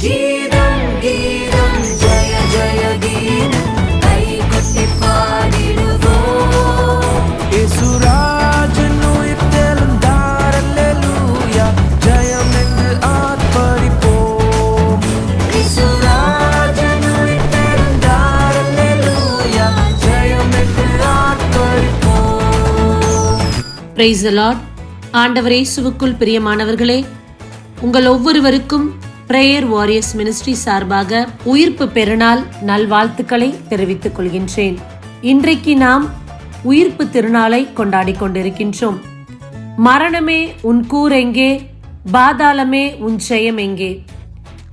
கீதம் கீதம் ஜெய ஜெய கீதம் கை கொட்டி பாடிடுவோம். இயேசுராஜன் உயிர்த்தெழுந்தார், அல்லேலூயா, ஜெயம் என்று ஆர்ப்பரிப்போம். இயேசுராஜன் உயிர்த்தெழுந்தார், அல்லேலூயா, ஜெயம் என்று ஆர்ப்பரிப்போம். Praise the Lord. ஆண்டவர் இயேசுவுக்குள் பிரியமானவர்களே, உங்கள் ஒவ்வொருவருக்கும் பிரேயர் வாரியர்ஸ் மினிஸ்ட்ரி சார்பாக உயிர்ப்பு பெருநாள் நல்வாழ்த்துக்களை தெரிவித்துக் கொள்கின்றேன். இன்றைக்கு நாம் உயிர்ப்பு திருநாளை கொண்டாடி கொண்டிருக்கின்றோம். மரணமே உன் கூர் எங்கே, பாதாளமே உன் ஜெயம் எங்கே?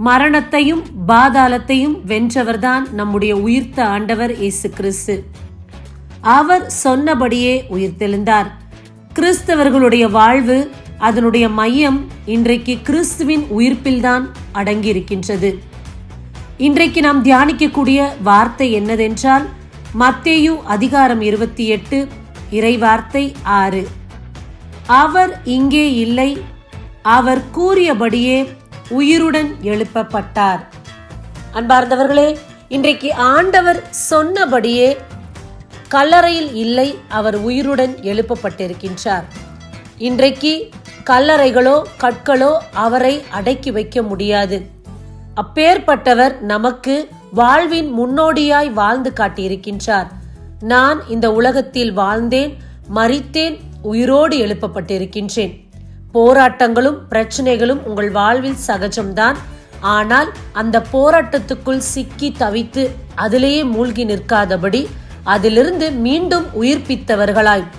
மரணத்தையும் பாதாளத்தையும் வென்றவர்தான் நம்முடைய உயிர்த்த ஆண்டவர் இயேசு கிறிஸ்து. அவர் சொன்னபடியே உயிர்த்தெழுந்தார். கிறிஸ்தவர்களுடைய வாழ்வு, அதனுடைய மையம் இன்றைக்கு கிறிஸ்துவின் உயிர்ப்பில்தான் அடங்கியிருக்கின்றது. இன்றைக்கு நாம் தியானிக்கக்கூடிய வார்த்தை என்னதென்றால், மத்தேயு அதிகாரம் 28 இறைவார்த்தை 6. அவர் இங்கே இல்லை, அவர் கூறியபடியே உயிருடன் எழுப்பப்பட்டார். அன்பார்ந்தவர்களே, இன்றைக்கு ஆண்டவர் சொன்னபடியே கல்லறையில் இல்லை, அவர் உயிருடன் எழுப்பப்பட்டிருக்கின்றார். இன்றைக்கு கல்லறைகளோ கற்களோ அவரை அடக்கி வைக்க முடியாது. அப்பேற்பட்டவர் நமக்கு வாழ்வின் முன்னோடியாய் வாழ்ந்து காட்டியிருக்கின்றார். நான் இந்த உலகத்தில் வாழ்ந்தேன், மரித்தேன், உயிரோடு எழுப்பப்பட்டிருக்கின்றேன். போராட்டங்களும் பிரச்சனைகளும் உங்கள் வாழ்வில் சகஜம்தான். ஆனால் அந்த போராட்டத்துக்குள் சிக்கி தவித்து அதிலேயே மூழ்கி நிற்காதபடி அதிலிருந்து மீண்டும் உயிர்ப்பித்தவர்களாய்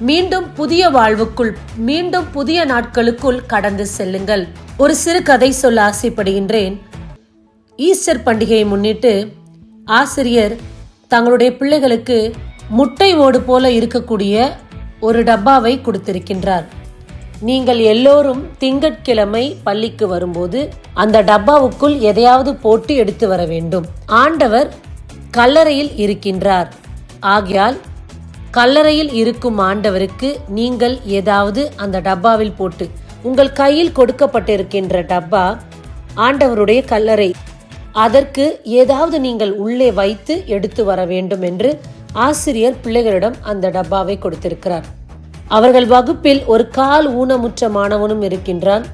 மீண்டும் புதிய வாழ்வுக்குள், மீண்டும் புதிய நாட்களுக்குள் கடந்து செல்லுங்கள். ஒரு சிறு கதை சொல்ல ஆசைப்படுகின்றேன். ஈஸ்டர் பண்டிகையை முன்னிட்டு ஆசிரியர் தங்களுடைய பிள்ளைகளுக்கு முட்டை ஓடு போல இருக்கக்கூடிய ஒரு டப்பாவை கொடுத்திருக்கின்றார். நீங்கள் எல்லோரும் திங்கட்கிழமை பள்ளிக்கு வரும்போது அந்த டப்பாவுக்குள் எதையாவது போட்டு எடுத்து வர வேண்டும். ஆண்டவர் கல்லறையில் இருக்கின்றார். ஆகையால் கல்லறையில் இருக்கும் ஆண்டவருக்கு நீங்கள் ஏதாவது அந்த டப்பாவில் போட்டு, உங்கள் கையில் கொடுக்கப்பட்டிருக்கின்ற டப்பா ஆண்டவருடைய கல்லறை, அதற்கு ஏதாவது நீங்கள் உள்ளே வைத்து எடுத்து வர வேண்டும் என்று ஆசிரியர் பிள்ளைகளிடம் அந்த டப்பாவை கொடுத்திருக்கிறார். அவர்கள் வகுப்பில் ஒரு கால் ஊனமுற்ற மாணவனும் இருக்கின்றான்.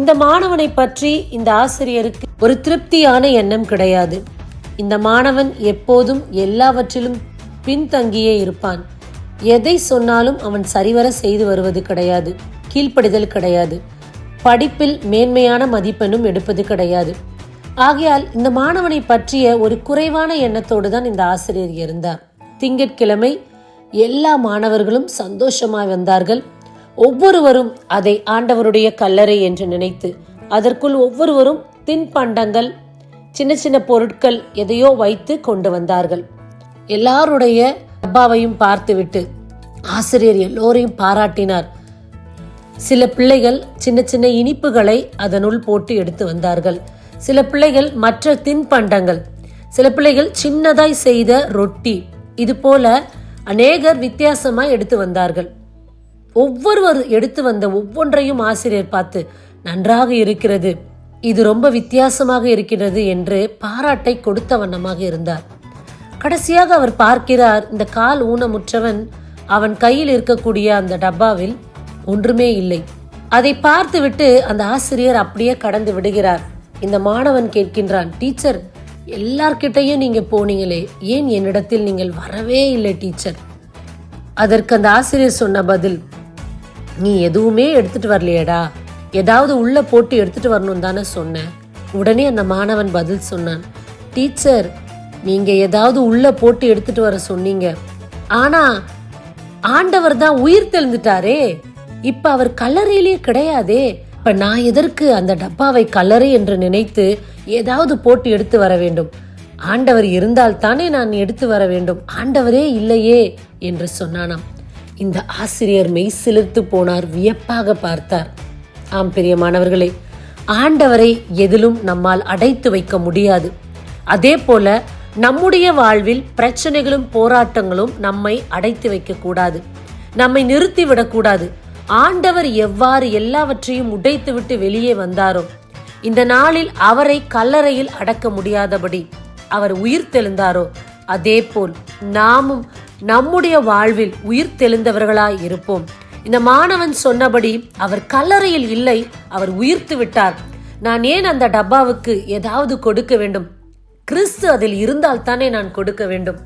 இந்த மாணவனை பற்றி இந்த ஆசிரியருக்கு ஒரு திருப்தியான எண்ணம் கிடையாது. இந்த மாணவன் எப்போதும் எல்லாவற்றிலும் பின்தங்கியே இருப்பான். எதை சொன்னாலும் அவன் சரிவர செய்து வருவது கிடையாது. கீழ்ப்படிதல் கிடையாது. படிப்பில் மேன்மையான மதிப்பெண்ணும் எடுப்பது கிடையாது. ஆகையால் இந்த மாணவனை பற்றிய ஒரு குறைவான எண்ணத்தோடு தான் இந்த ஆசிரியர் இருந்தார். திங்கட்கிழமை எல்லா மாணவர்களும் சந்தோஷமாய் வந்தார்கள். ஒவ்வொருவரும் அதை ஆண்டவருடைய கல்லறை என்று நினைத்து அதற்குள் ஒவ்வொருவரும் தின்பண்டங்கள், சின்ன சின்ன பொருட்கள் எதையோ வைத்து கொண்டு வந்தார்கள். எல்லாருடைய டப்பாவையும் பார்த்துவிட்டு ஆசிரியர் எல்லோரையும் பாராட்டினார். சில பிள்ளைகள் சின்ன சின்ன இனிப்புகளை அதனுள் போட்டு எடுத்து வந்தார்கள். சில பிள்ளைகள் மற்ற தின்பண்டங்கள், சில பிள்ளைகள் சின்னதாய் செய்த ரொட்டி, இது போல அநேகர் வித்தியாசமாய் எடுத்து வந்தார்கள். ஒவ்வொருவர் எடுத்து வந்த ஒவ்வொன்றையும் ஆசிரியர் பார்த்து, நன்றாக இருக்கிறது, இது ரொம்ப வித்தியாசமாக இருக்கிறது என்று பாராட்டை கொடுத்த வண்ணமாக இருந்தார். கடைசியாக அவர் பார்க்கிறார், இந்த கால் ஊனமுற்றவன் அவன் கையில் இருக்கக்கூடிய அந்த டப்பாவில் ஒன்றுமே இல்லை. அதை பார்த்துவிட்டு அந்த ஆசிரியர் அப்படியே கடந்து விடுகிறார். இந்த மாணவன் கேட்கின்றான், டீச்சர், எல்லார்கிட்டையும் நீங்க போனீங்களே, ஏன் என்னிடத்தில் நீங்கள் வரவே இல்லை டீச்சர்? அதற்கு அந்த ஆசிரியர் சொன்ன பதில், நீ எதுவுமே எடுத்துட்டு வரலையடா, ஏதாவது உள்ள போட்டு எடுத்துட்டு வரணும் தானே சொன்னேன். உடனே அந்த மாணவன் பதில் சொன்னான், டீச்சர், நீங்க ஏதாவது உள்ள போட்டு எடுத்துட்டு வர சொன்னீங்க, ஆனா ஆண்டவர் தான் உயிர் தெழுந்துட்டாரே, இப்ப அவர் கல்லறையிலே கிடையாதே, இப்ப நான் எதற்கு அந்த டப்பாவை கல்லறை என்று நினைத்து ஏதாவது போட்டு எடுத்து வர வேண்டும்? ஆண்டவர் இருந்தால் தானே நான் எடுத்து வர வேண்டும், ஆண்டவரே இல்லையே என்று சொன்னானாம். இந்த ஆசிரியர் மெய் சிலிர்த்து போனார், வியப்பாக பார்த்தார். ஆம் பிரியமானவர்களே, ஆண்டவரை எதிலும் நம்மால் அடைத்து வைக்க முடியாது. அதே போல நம்முடைய வாழ்வில் பிரச்சனைகளும் போராட்டங்களும் நம்மை அடைத்து வைக்க கூடாது, நம்மை நிறுத்திவிடக்கூடாது. ஆண்டவர் எவ்வாறு எல்லாவற்றையும் உடைத்துவிட்டு வெளியே வந்தாரோ, இந்த நாளில் அவரை கல்லறையில் அடக்க முடியாதபடி அவர் உயிர்த்தெழுந்தாரோ, அதே போல் நாமும் நம்முடைய வாழ்வில் உயிர்த்தெழுந்தவர்களாய் இருப்போம். இந்த மாணவன் சொன்னபடி அவர் கல்லறையில் இல்லை, அவர் உயிர்த்து விட்டார். நான் ஏன் அந்த டப்பாவுக்கு ஏதாவது கொடுக்க வேண்டும்? கிறிஸ்து அதில் இருந்தால் தானே நான் கொடுக்க வேண்டும்.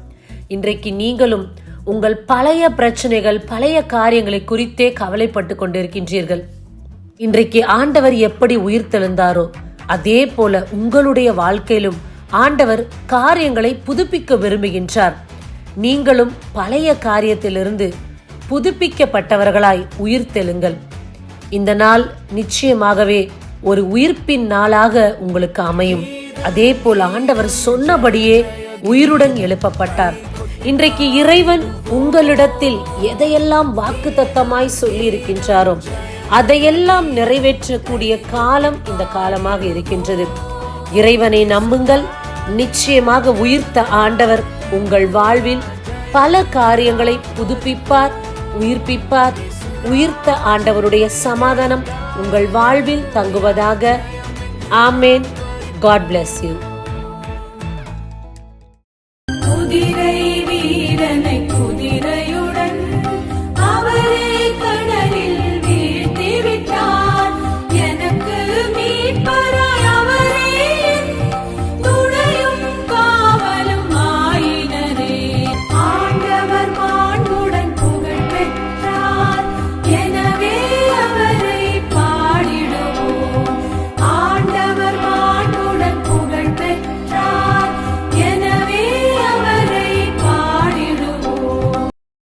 இன்றைக்கு நீங்களும் உங்கள் பழைய பிரச்சனைகள், பழைய காரியங்களை குறித்தே கவலைப்பட்டு கொண்டிருக்கின்றீர்கள். இன்றைக்கு ஆண்டவர் எப்படி உயிர்த்தெழுந்தாரோ அதே போல உங்களுடைய வாழ்க்கையிலும் ஆண்டவர் காரியங்களை புதுப்பிக்க விரும்புகின்றார். நீங்களும் பழைய காரியத்திலிருந்து புதுப்பிக்கப்பட்டவர்களாய் உயிர்த்தெழுங்கள். இந்த நாள் நிச்சயமாகவே ஒரு உயிர்ப்பின் நாளாக உங்களுக்கு அமையும். அதே போல் ஆண்டவர் சொன்னபடியே உயிருடன் எழுப்பப்பட்டார். இன்றைக்கு இறைவன் உங்களிடத்தில் எதையெல்லாம் வாக்குத்தத்தமாய் சொல்லி இருக்கின்றாரோ அதையெல்லாம் நிறைவேற்றக்கூடிய காலம் இந்த காலமாக இருக்கின்றது. இறைவனை நம்புங்கள். நிச்சயமாக உயிர்த்த ஆண்டவர் உங்கள் வாழ்வில் பல காரியங்களை புதுப்பிப்பார், உயிர்ப்பிப்பார். உயிர்த்த ஆண்டவருடைய சமாதானம் உங்கள் வாழ்வில் தங்குவதாக. ஆமேன். God bless you.